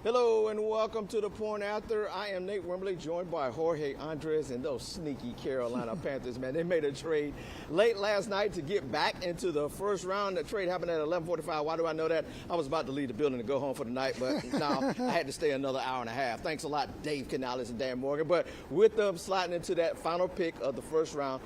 Hello and welcome to the Point After. I am Nate Wembley, joined by Jorge Andres and those sneaky Carolina Panthers, man. They made a trade late last night to get back into the first round. The trade happened at 11:45. Why do I know that? I was about to leave the building to go home for the night, but no, I had to stay another hour and a half. Thanks a lot, Dave Canales and Dan Morgan. But with them sliding into that final pick of the first round,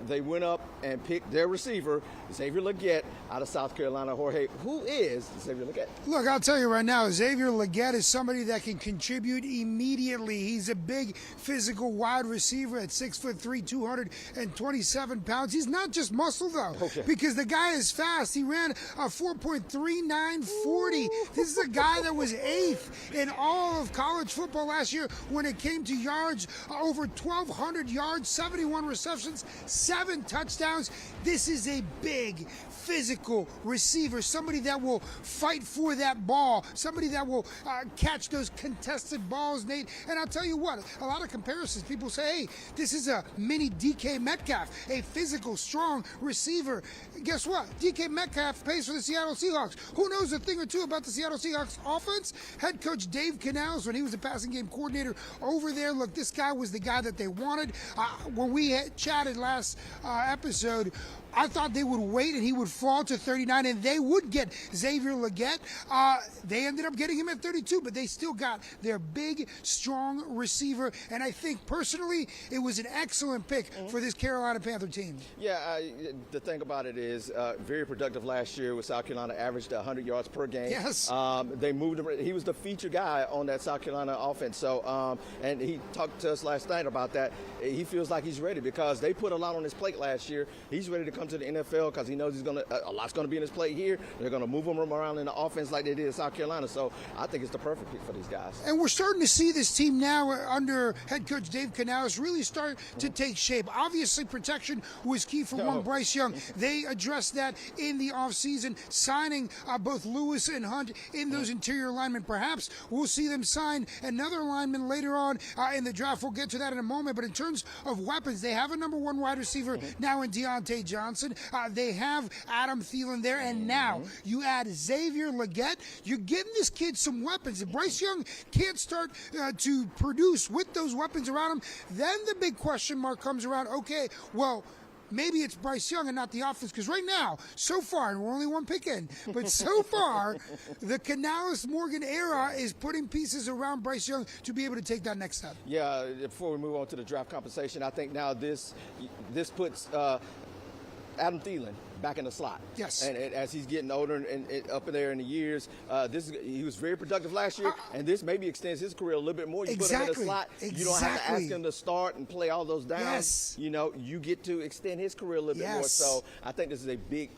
they went up and picked their receiver, Xavier Legette, out of South Carolina. Jorge, who is Xavier Legette? Look, I'll tell you right now, Xavier Legette is somebody that can contribute immediately. He's a big physical wide receiver at 6'3", 227 pounds. He's not just muscle though, because the guy is fast. He ran a 4.3940. This is a guy that was 8th in all of college football last year when it came to yards, over 1,200 yards, 71 receptions, 7 touchdowns. This is a big physical receiver, somebody that will fight for that ball, somebody that will catch those contested balls, Nate. And I'll tell you what, a lot of comparisons. People say, hey, this is a mini DK Metcalf, a physical, strong receiver. Guess what? DK Metcalf plays for the Seattle Seahawks. Who knows a thing or two about the Seattle Seahawks offense? Head coach Dave Canales, when he was the passing game coordinator over there, look, this guy was the guy that they wanted. When we had chatted last episode, I thought they would wait and he would fall to 39 and they would get Xavier Legette. They ended up getting him at 32, but they still got their big, strong receiver. And I think personally, it was an excellent pick for this Carolina Panther team. Yeah, the thing about it is very productive last year with South Carolina, averaged 100 yards per game. Yes. They moved him. He was the feature guy on that South Carolina offense. So, and he talked to us last night about that. He feels like he's ready because they put a lot on his plate last year. He's ready to come to the NFL because he knows he's gonna a lot's gonna be in his plate here. They're gonna move him around in the offense like they did in South Carolina. So I think it's the perfect pick for these guys. And we're starting to see this team now under head coach Dave Canales really start to take shape. Obviously, protection was key for one Bryce Young. They addressed that in the offseason, signing both Lewis and Hunt in those interior linemen. Perhaps we'll see them sign another lineman later on in the draft. We'll get to that in a moment. But in terms of weapons, they have a number 1 wide receiver now in Deontay Johnson. They have Adam Thielen there, and now you add Xavier Legette. You're giving this kid some weapons. If Bryce Young can't start to produce with those weapons around him, then the big question mark comes around, okay, well, maybe it's Bryce Young and not the offense, because right now, so far, and we're only one pick in, but so far, the Canales-Morgan era is putting pieces around Bryce Young to be able to take that next step. Yeah, before we move on to the draft compensation, I think now this puts Adam Thielen back in the slot. Yes. And as he's getting older and up in there in the years, he was very productive last year, and this maybe extends his career a little bit more. You put him in the slot, you don't have to ask him to start and play all those downs. Yes. You know, you get to extend his career a little bit more. So I think this is a big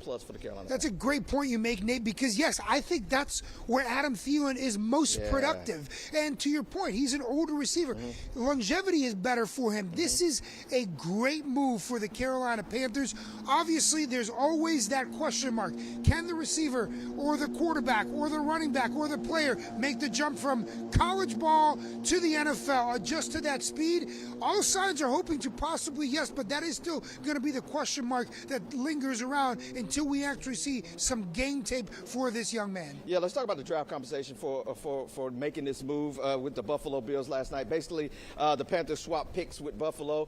plus for the Carolina. That's a great point you make, Nate, because yes, I think that's where Adam Thielen is most productive. And to your point, he's an older receiver. Longevity is better for him. This is a great move for the Carolina Panthers. Obviously, there's always that question mark. Can the receiver or the quarterback or the running back or the player make the jump from college ball to the NFL, adjust to that speed? All signs are hoping to possibly yes, but that is still going to be the question mark that lingers around until we actually see some game tape for this young man. Yeah, let's talk about the draft compensation for making this move with the Buffalo Bills last night. Basically, the Panthers swapped picks with Buffalo.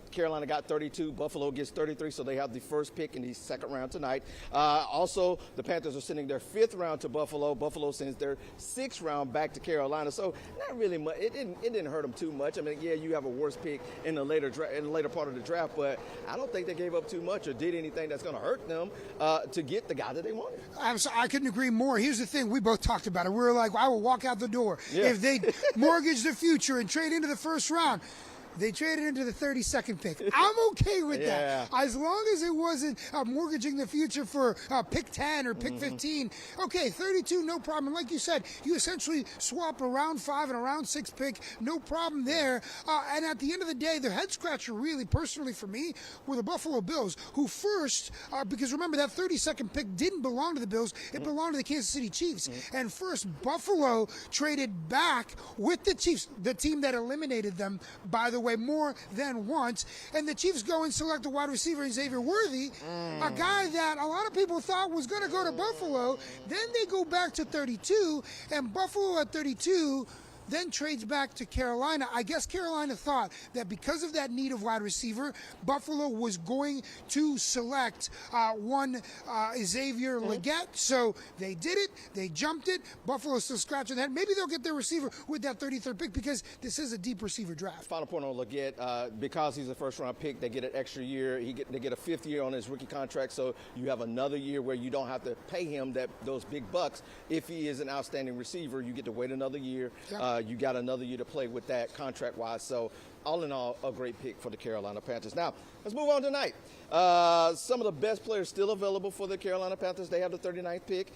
Carolina got 32, Buffalo gets 33, so they have the first pick in the second round tonight. Also, the Panthers are sending their 5th round to Buffalo. Buffalo sends their 6th round back to Carolina. So not really much. It didn't hurt them too much. I mean, yeah, you have a worse pick in the later part of the draft, but I don't think they gave up too much or did anything that's going to hurt them to get the guy that they wanted. I couldn't agree more. Here's the thing. We both talked about it. We were like, I will walk out the door if they mortgage the future and trade into the first round. They traded into the 32nd pick. I'm okay with that. As long as it wasn't mortgaging the future for pick 10 or pick 15. Okay, 32, no problem. And like you said, you essentially swap a round 5 and a round 6 pick. No problem there. And at the end of the day, the head scratcher really, personally for me, were the Buffalo Bills, who first, because remember that 32nd pick didn't belong to the Bills. It belonged to the Kansas City Chiefs. And first, Buffalo traded back with the Chiefs, the team that eliminated them, by the way, more than once. And the Chiefs go and select a wide receiver in Xavier Worthy, a guy that a lot of people thought was going to go to Buffalo. Then they go back to 32, and Buffalo at 32 then trades back to Carolina. I guess Carolina thought that because of that need of wide receiver, Buffalo was going to select one Xavier Legette. So they did it. They jumped it. Buffalo's still scratching their head. Maybe they'll get their receiver with that 33rd pick because this is a deep receiver draft. Final point on Legette, because he's a first-round pick, they get an extra year. They get a fifth year on his rookie contract, so you have another year where you don't have to pay him those big bucks. If he is an outstanding receiver, you get to wait another year. Yep. You got another year to play with that contract-wise. So all in all, a great pick for the Carolina Panthers. Now, let's move on tonight. Some of the best players still available for the Carolina Panthers. They have the 39th pick.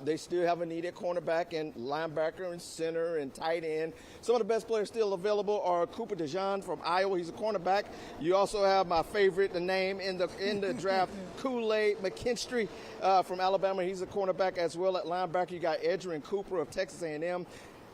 They still have a need at cornerback and linebacker and center and tight end. Some of the best players still available are Cooper DeJean from Iowa. He's a cornerback. You also have my favorite name in the draft, Kool-Aid McKinstry from Alabama. He's a cornerback as well at linebacker. You got Edgerrin Cooper of Texas A&M.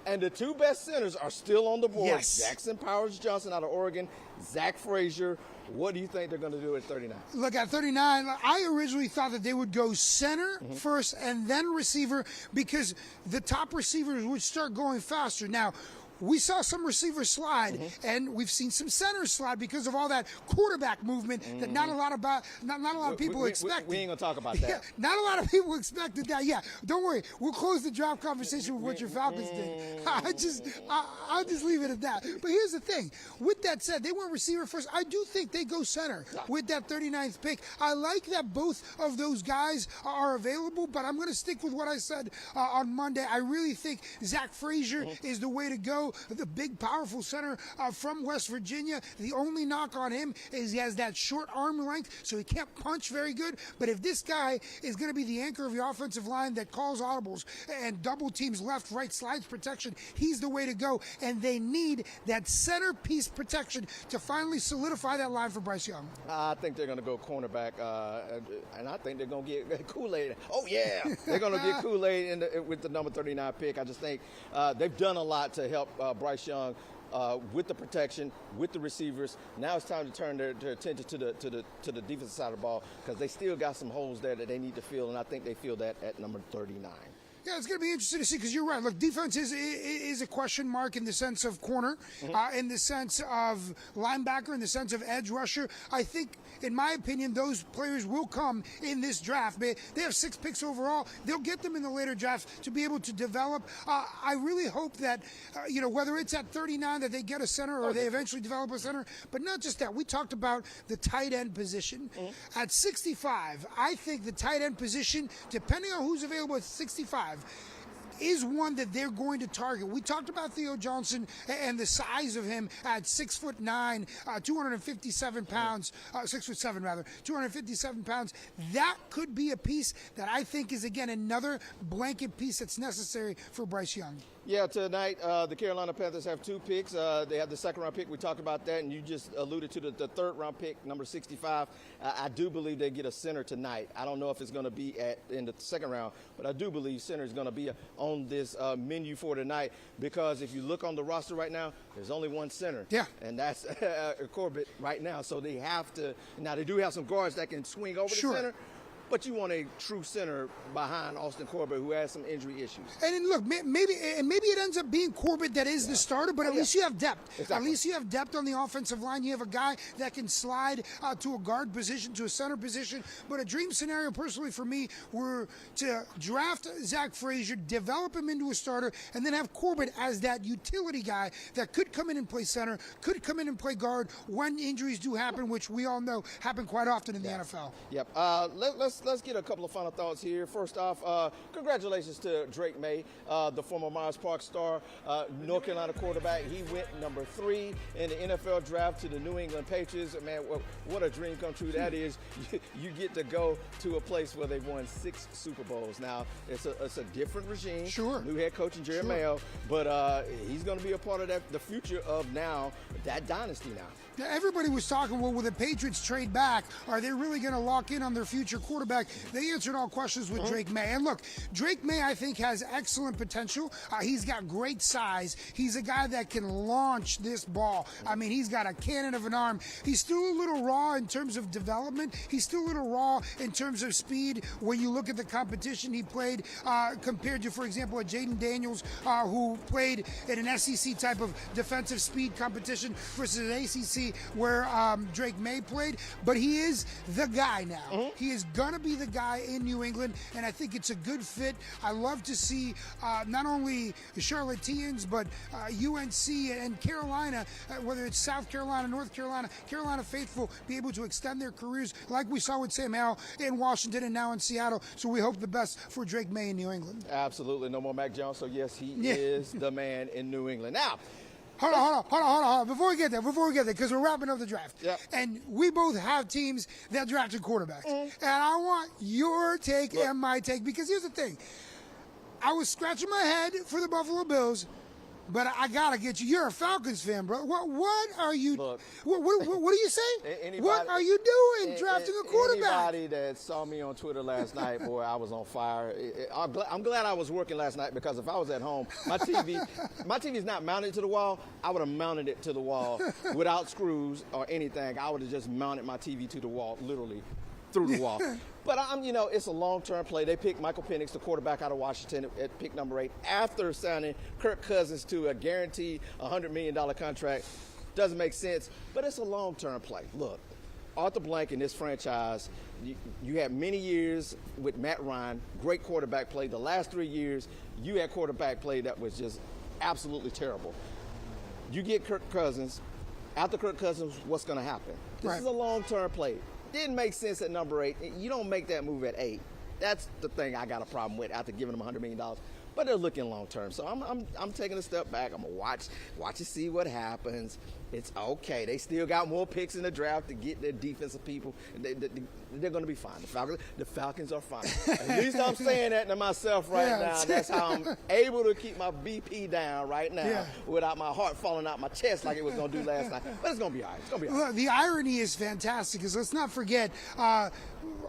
And the two best centers are still on the board. Yes. Jackson Powers-Johnson out of Oregon, Zach Frazier. What do you think they're going to do at 39? Look, at 39, I originally thought that they would go center first and then receiver because the top receivers would start going faster. Now, we saw some receivers slide, and we've seen some centers slide because of all that quarterback movement that not a lot of people expected. We ain't gonna talk about that. Yeah, not a lot of people expected that. Yeah, don't worry. We'll close the draft conversation with what your Falcons did. I'll just leave it at that. But here's the thing. With that said, they went receiver first. I do think they go center with that 39th pick. I like that both of those guys are available, but I'm going to stick with what I said on Monday. I really think Zach Frazier is the way to go. The big, powerful center from West Virginia. The only knock on him is he has that short arm length, so he can't punch very good. But if this guy is going to be the anchor of your offensive line that calls audibles and double teams left, right, slides protection, he's the way to go. And they need that centerpiece protection to finally solidify that line for Bryce Young. I think they're going to go cornerback, and I think they're going to get Kool-Aid. Oh, yeah. They're going to get Kool-Aid with the number 39 pick. I just think they've done a lot to help Bryce Young with the protection, with the receivers. Now it's time to turn their attention to the defensive side of the ball because they still got some holes there that they need to fill, and I think they fill that at number 39. Yeah, it's going to be interesting to see because you're right. Look, defense is a question mark in the sense of corner, in the sense of linebacker, in the sense of edge rusher. I think, in my opinion, those players will come in this draft. They have 6 picks overall. They'll get them in the later drafts to be able to develop. I really hope that, whether it's at 39 that they get a center or they eventually develop a center, but not just that. We talked about the tight end position. At 65, I think the tight end position, depending on who's available at 65, is one that they're going to target. We talked about Theo Johnson and the size of him at 6'9", 257 pounds, 6'7" rather, 257 pounds. That could be a piece that I think is, again, another blanket piece that's necessary for Bryce Young. Yeah, tonight the Carolina Panthers have 2 picks. They have the second-round pick. We talked about that, and you just alluded to the third-round pick, number 65. I do believe they get a center tonight. I don't know if it's going to be in the second round, but I do believe center is going to be on this menu for tonight because if you look on the roster right now, there's only one center. Yeah. And that's Corbett right now. So they have to – now they do have some guards that can swing over the center. But you want a true center behind Austin Corbett who has some injury issues. And then look, maybe it ends up being Corbett that is the starter, but at least you have depth. Exactly. At least you have depth on the offensive line. You have a guy that can slide to a guard position, to a center position. But a dream scenario, personally, for me, were to draft Zach Frazier, develop him into a starter, and then have Corbett as that utility guy that could come in and play center, could come in and play guard when injuries do happen, which we all know happen quite often in the NFL. Yep. Let's get a couple of final thoughts here. First off, congratulations to Drake May, the former Myers Park star, North Carolina quarterback. He went number 3 in the NFL draft to the New England Patriots. Man, what a dream come true that is. You get to go to a place where they've won 6 Super Bowls. Now, it's a different regime. Sure. New head coach in Jerry Mayo, but he's going to be a part of the future of now that dynasty now. Now, everybody was talking, well, will the Patriots trade back? Are they really going to lock in on their future quarterback? They answered all questions with Drake May. And look, Drake May, I think, has excellent potential. He's got great size. He's a guy that can launch this ball. I mean, he's got a cannon of an arm. He's still a little raw in terms of development. He's still a little raw in terms of speed. When you look at the competition he played compared to, for example, a Jaden Daniels who played in an SEC type of defensive speed competition versus an ACC where Drake May played. But he is the guy now. He is going to be the guy in New England, and I think it's a good fit. I love to see not only the Charlotteans, but UNC and Carolina, whether it's South Carolina, North Carolina, Carolina faithful, be able to extend their careers like we saw with Sam Howell in Washington and now in Seattle. So we hope the best for Drake May in New England. Absolutely. No more Mac Jones. So, yes, he is the man in New England. Now, Hold on. Before we get there, because we're wrapping up the draft. Yep. And we both have teams that drafted quarterbacks. And I want your take and my take, because here's the thing. I was scratching my head for the Buffalo Bills, but I gotta get you. You're a Falcons fan, bro. What are you? Look, what are you saying? What are you doing drafting a quarterback? Anybody that saw me on Twitter last night, boy, I was on fire. I'm glad I was working last night, because if I was at home, my TV's not mounted to the wall. I would have mounted it to the wall without screws or anything. I would have just mounted my TV to the wall, literally through the wall. But it's a long-term play. They picked Michael Penix, the quarterback out of Washington, at pick number 8, after signing Kirk Cousins to a guaranteed $100 million contract. Doesn't make sense, but it's a long-term play. Look, Arthur Blank in this franchise, you had many years with Matt Ryan, great quarterback play. The last 3 years, you had quarterback play that was just absolutely terrible. You get Kirk Cousins. After Kirk Cousins, what's going to happen? This is a long-term play. Didn't make sense at number 8. You don't make that move at 8. That's the thing I got a problem with after giving them $100 million. But they're looking long term. So I'm taking a step back. I'm gonna watch and see what happens. It's okay. They still got more picks in the draft to get their defensive people. They're going to be fine. The Falcons are fine. At least I'm saying that to myself right now. That's how I'm able to keep my BP down right now without my heart falling out my chest like it was going to do last night. But it's going to be all right. It's going to be all right. Look, the irony is fantastic, because let's not forget,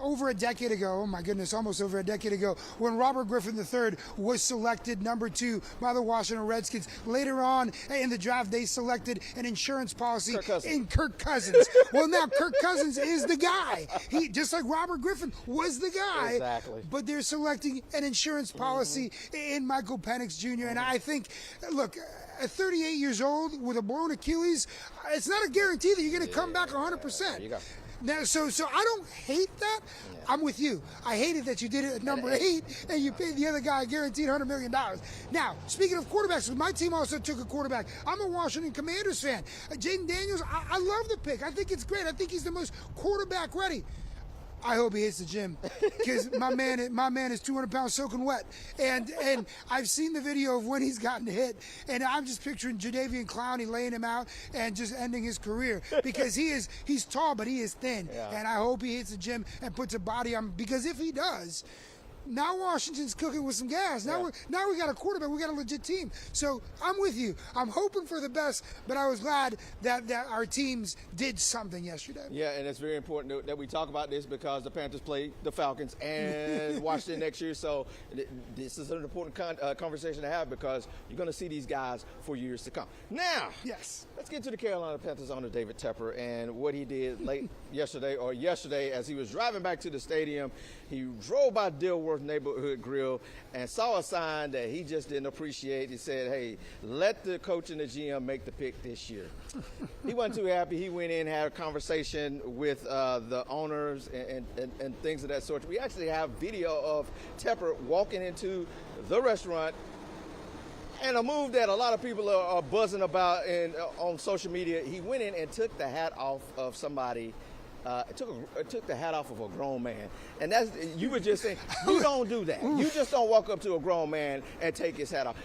over a decade ago, oh my goodness, almost over a decade ago, when Robert Griffin III was selected number 2 by the Washington Redskins. Later on in the draft, they selected an insurance policy in Kirk Cousins. Well, now Kirk Cousins is the guy. He, just like Robert Griffin was the guy. Exactly. But they're selecting an insurance policy in Michael Penix Jr. And I think, look, at 38 years old with a blown Achilles, it's not a guarantee that you're going to come back 100%. There you go. Now, so I don't hate that. I'm with you. I hated that you did it at number 8 and you paid the other guy a guaranteed $100 million. Now, speaking of quarterbacks, my team also took a quarterback. I'm a Washington Commanders fan. Jaden Daniels, I love the pick. I think it's great. I think he's the most quarterback ready. I hope he hits the gym, because my man is 200 pounds soaking wet, and I've seen the video of when he's gotten hit, and I'm just picturing Jadeveon Clowney laying him out and just ending his career, because he's tall but he is thin, and I hope he hits the gym and puts a body on, because if he does, now Washington's cooking with some gas. Now we got a quarterback. We got a legit team. So I'm with you. I'm hoping for the best, but I was glad that our teams did something yesterday. Yeah, and it's very important that we talk about this, because the Panthers play the Falcons and Washington next year. So this is an important conversation to have, because you're going to see these guys for years to come. Now, let's get to the Carolina Panthers owner, David Tepper, and what he did yesterday as he was driving back to the stadium. He drove by Dilworth Neighborhood Grill and saw a sign that he just didn't appreciate. He said, hey, let the coach and the GM make the pick this year. He wasn't too happy. He went in, had a conversation with the owners and things of that sort. We actually have video of Tepper walking into the restaurant, and a move that a lot of people are buzzing about on social media. He went in and took the hat off of somebody. Took the hat off of a grown man, and you were just saying, you don't do that. You just don't walk up to a grown man and take his hat off.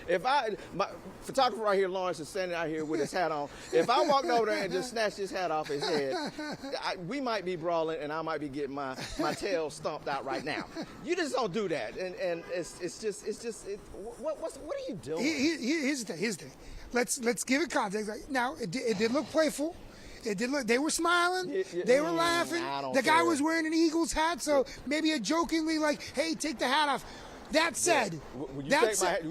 My photographer right here, Lawrence, is standing out here with his hat on. If I walked over there and just snatched his hat off his head, we might be brawling, and I might be getting my tail stomped out right now. You just don't do that, and what are you doing? Here's the thing. Let's give it context. Now, it did look playful. It did look. They were smiling. They were laughing. The guy was wearing an Eagles hat, so maybe a jokingly like, "Hey, take the hat off." That said,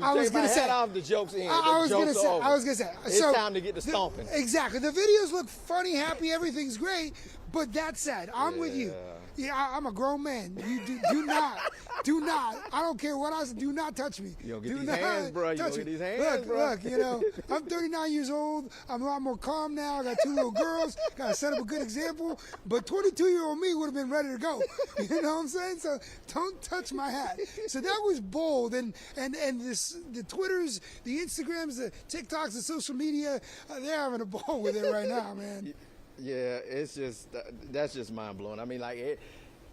I was going to say off the jokes in. I was going to say. It's time to get the stomping. Exactly. The videos look funny, happy, everything's great. But that said, I'm with you. Yeah, I'm a grown man. You do not. I don't care what I say. Do not touch me. You don't get these hands, bro. You don't get these hands, bro. Look, you know, I'm 39 years old. I'm a lot more calm now. I got 2 little girls. Got to set up a good example. But 22-year-old me would have been ready to go. You know what I'm saying? So don't touch my hat. So that was bold. And the Twitters, the Instagrams, the TikToks, the social media, they're having a ball with it right now, man. Yeah, it's just that's just mind blowing. I mean, like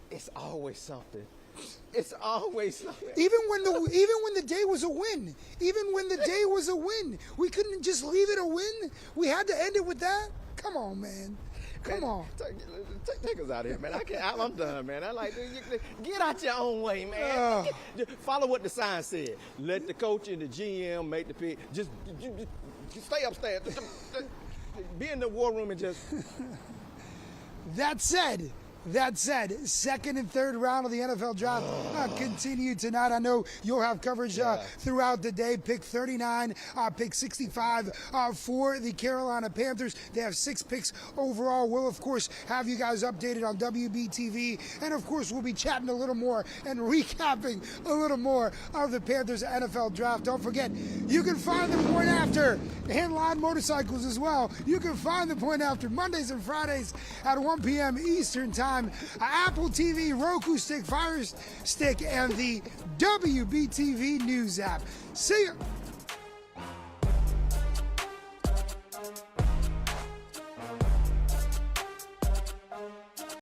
it's always something. It's always something. Even when the day was a win, we couldn't just leave it a win. We had to end it with that. Come on, man. Come on. Take us out of here, man. I'm done, man. I like get out your own way, man. Follow what the sign said. Let the coach and the GM make the pick. Just stay upstairs. Be in the war room and just. That said, second and third round of the NFL draft continue tonight. I know you'll have coverage throughout the day. Pick 39, pick 65 for the Carolina Panthers. They have 6 picks overall. We'll, of course, have you guys updated on WBTV. And, of course, we'll be chatting a little more and recapping a little more of the Panthers NFL draft. Don't forget, you can find the Point After and Line Motorcycles as well. You can find the Point After Mondays and Fridays at 1 p.m. Eastern Time. Apple TV, Roku Stick, Fire Stick, and the WBTV News app. See ya.